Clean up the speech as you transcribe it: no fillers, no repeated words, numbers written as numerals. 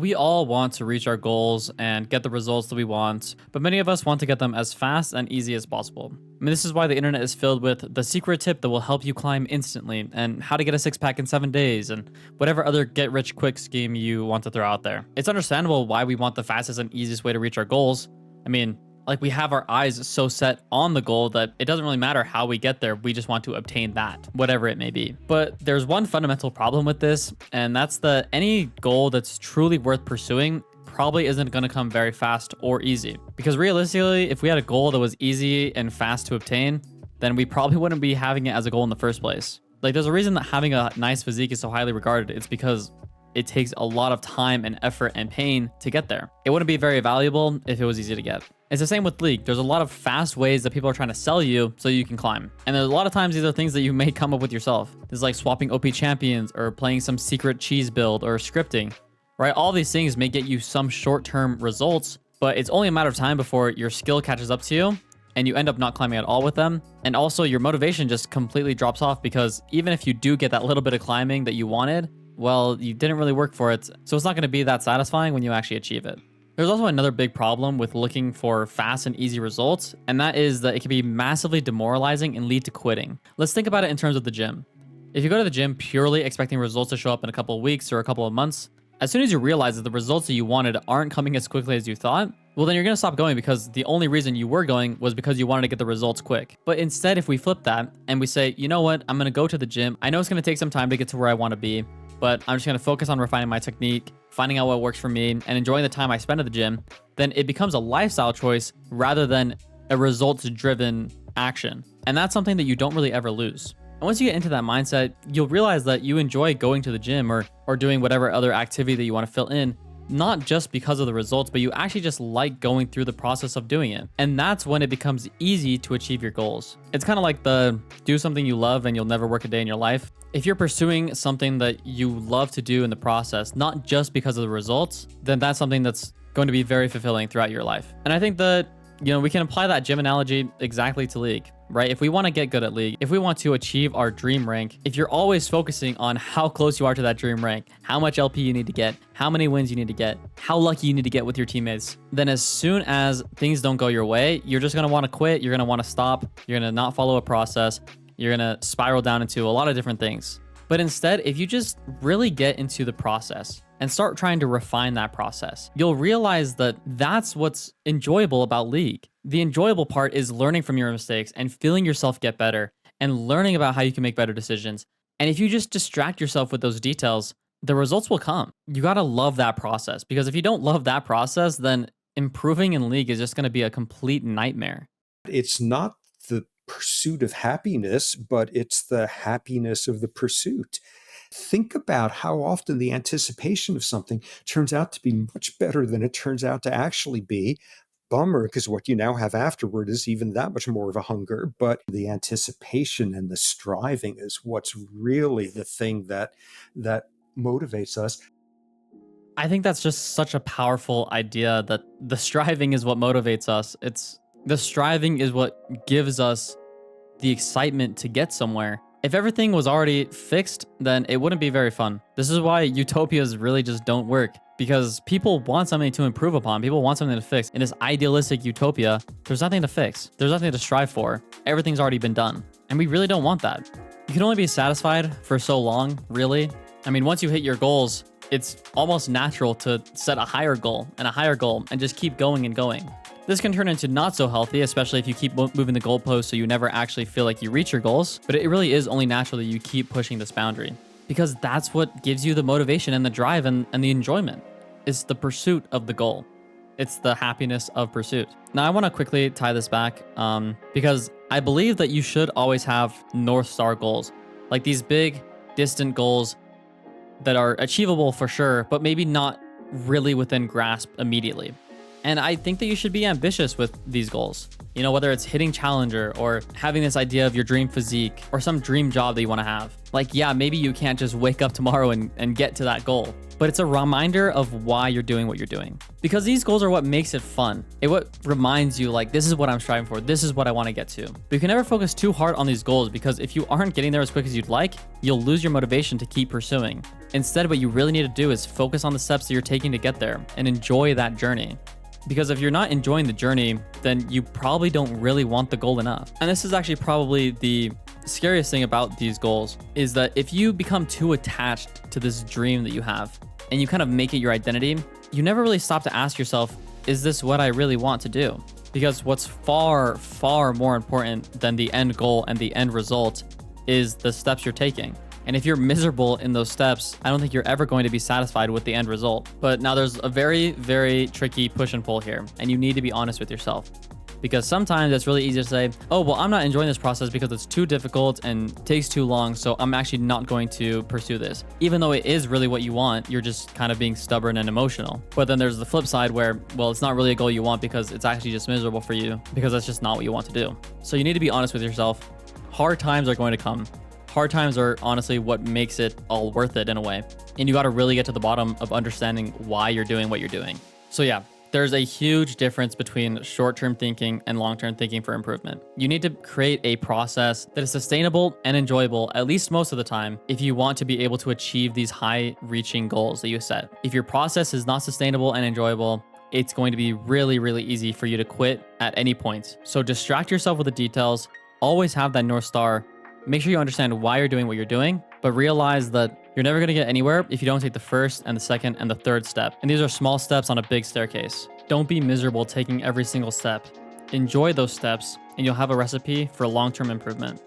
We all want to reach our goals and get the results that we want, but many of us want to get them as fast and easy as possible. I mean, this is why the internet is filled with the secret tip that will help you climb instantly, and how to get a six-pack in 7 days, and whatever other get-rich-quick scheme you want to throw out there. It's understandable why we want the fastest and easiest way to reach our goals. I mean, like, we have our eyes so set on the goal that it doesn't really matter how we get there. We just want to obtain that, whatever it may be. But there's one fundamental problem with this, and that's that any goal that's truly worth pursuing probably isn't going to come very fast or easy. Because realistically, if we had a goal that was easy and fast to obtain, then we probably wouldn't be having it as a goal in the first place. Like, there's a reason that having a nice physique is so highly regarded. It's because it takes a lot of time and effort and pain to get there. It wouldn't be very valuable if it was easy to get. It's the same with League. There's a lot of fast ways that people are trying to sell you so you can climb. And there's a lot of times these are things that you may come up with yourself. This is like swapping OP champions or playing some secret cheese build or scripting, right? All these things may get you some short-term results, but it's only a matter of time before your skill catches up to you and you end up not climbing at all with them. And also your motivation just completely drops off, because even if you do get that little bit of climbing that you wanted, well, you didn't really work for it. So it's not going to be that satisfying when you actually achieve it. There's also another big problem with looking for fast and easy results, and that is that it can be massively demoralizing and lead to quitting. Let's think about it in terms of the gym. If you go to the gym purely expecting results to show up in a couple of weeks or a couple of months, as soon as you realize that the results that you wanted aren't coming as quickly as you thought, well, then you're going to stop going, because the only reason you were going was because you wanted to get the results quick. But instead, if we flip that and we say, you know what, I'm going to go to the gym. I know it's going to take some time to get to where I want to be, but I'm just going to focus on refining my technique, finding out what works for me, and enjoying the time I spend at the gym. Then it becomes a lifestyle choice rather than a results-driven action. And that's something that you don't really ever lose. And once you get into that mindset, you'll realize that you enjoy going to the gym or doing whatever other activity that you want to fill in, not just because of the results, but you actually just like going through the process of doing it. And that's when it becomes easy to achieve your goals. It's kind of like the do something you love and you'll never work a day in your life. If you're pursuing something that you love to do in the process, not just because of the results, then that's something that's going to be very fulfilling throughout your life. And I think that, we can apply that gym analogy exactly to League, right? If we want to get good at League, if we want to achieve our dream rank, if you're always focusing on how close you are to that dream rank, how much LP you need to get, how many wins you need to get, how lucky you need to get with your teammates, then as soon as things don't go your way, you're just going to want to quit. You're going to want to stop. You're going to not follow a process. You're going to spiral down into a lot of different things. But instead, if you just really get into the process and start trying to refine that process, you'll realize that that's what's enjoyable about League. The enjoyable part is learning from your mistakes and feeling yourself get better and learning about how you can make better decisions. And if you just distract yourself with those details, the results will come. You got to love that process, because if you don't love that process, then improving in League is just going to be a complete nightmare. It's not the pursuit of happiness, but it's the happiness of the pursuit. Think about how often the anticipation of something turns out to be much better than it turns out to actually be. Bummer, because what you now have afterward is even that much more of a hunger. But the anticipation and the striving is what's really the thing that motivates us. I think that's just such a powerful idea, that the striving is what motivates us. The striving is what gives us the excitement to get somewhere. If everything was already fixed, then it wouldn't be very fun. This is why utopias really just don't work, because people want something to improve upon. People want something to fix. In this idealistic utopia, there's nothing to fix. There's nothing to strive for. Everything's already been done. And we really don't want that. You can only be satisfied for so long, really. I mean, once you hit your goals, it's almost natural to set a higher goal and just keep going and going. This can turn into not so healthy, especially if you keep moving the goalpost so you never actually feel like you reach your goals. But it really is only natural that you keep pushing this boundary, because that's what gives you the motivation and the drive and the enjoyment. It's the pursuit of the goal. It's the happiness of pursuit. Now, I want to quickly tie this back because I believe that you should always have North Star goals, like these big, distant goals that are achievable for sure, but maybe not really within grasp immediately. And I think that you should be ambitious with these goals. Whether it's hitting Challenger or having this idea of your dream physique or some dream job that you want to have. Like, yeah, maybe you can't just wake up tomorrow and get to that goal, but it's a reminder of why you're doing what you're doing. Because these goals are what makes it fun. It what reminds you, like, this is what I'm striving for. This is what I want to get to. But you can never focus too hard on these goals, because if you aren't getting there as quick as you'd like, you'll lose your motivation to keep pursuing. Instead, what you really need to do is focus on the steps that you're taking to get there and enjoy that journey. Because if you're not enjoying the journey, then you probably don't really want the goal enough. And this is actually probably the scariest thing about these goals, is that if you become too attached to this dream that you have and you kind of make it your identity, you never really stop to ask yourself, is this what I really want to do? Because what's far, far more important than the end goal and the end result is the steps you're taking. And if you're miserable in those steps, I don't think you're ever going to be satisfied with the end result. But now there's a very, very tricky push and pull here, and you need to be honest with yourself. Because sometimes it's really easy to say, oh, well, I'm not enjoying this process because it's too difficult and takes too long, so I'm actually not going to pursue this. Even though it is really what you want, you're just kind of being stubborn and emotional. But then there's the flip side where, well, it's not really a goal you want because it's actually just miserable for you because that's just not what you want to do. So you need to be honest with yourself. Hard times are going to come. Hard times are honestly what makes it all worth it in a way. And you got to really get to the bottom of understanding why you're doing what you're doing. So yeah, there's a huge difference between short-term thinking and long-term thinking for improvement. You need to create a process that is sustainable and enjoyable, at least most of the time, if you want to be able to achieve these high-reaching goals that you set. If your process is not sustainable and enjoyable, it's going to be really, really easy for you to quit at any point. So distract yourself with the details, always have that North Star. Make sure you understand why you're doing what you're doing, but realize that you're never going to get anywhere if you don't take the first and the second and the third step. And these are small steps on a big staircase. Don't be miserable taking every single step. Enjoy those steps, and you'll have a recipe for long-term improvement.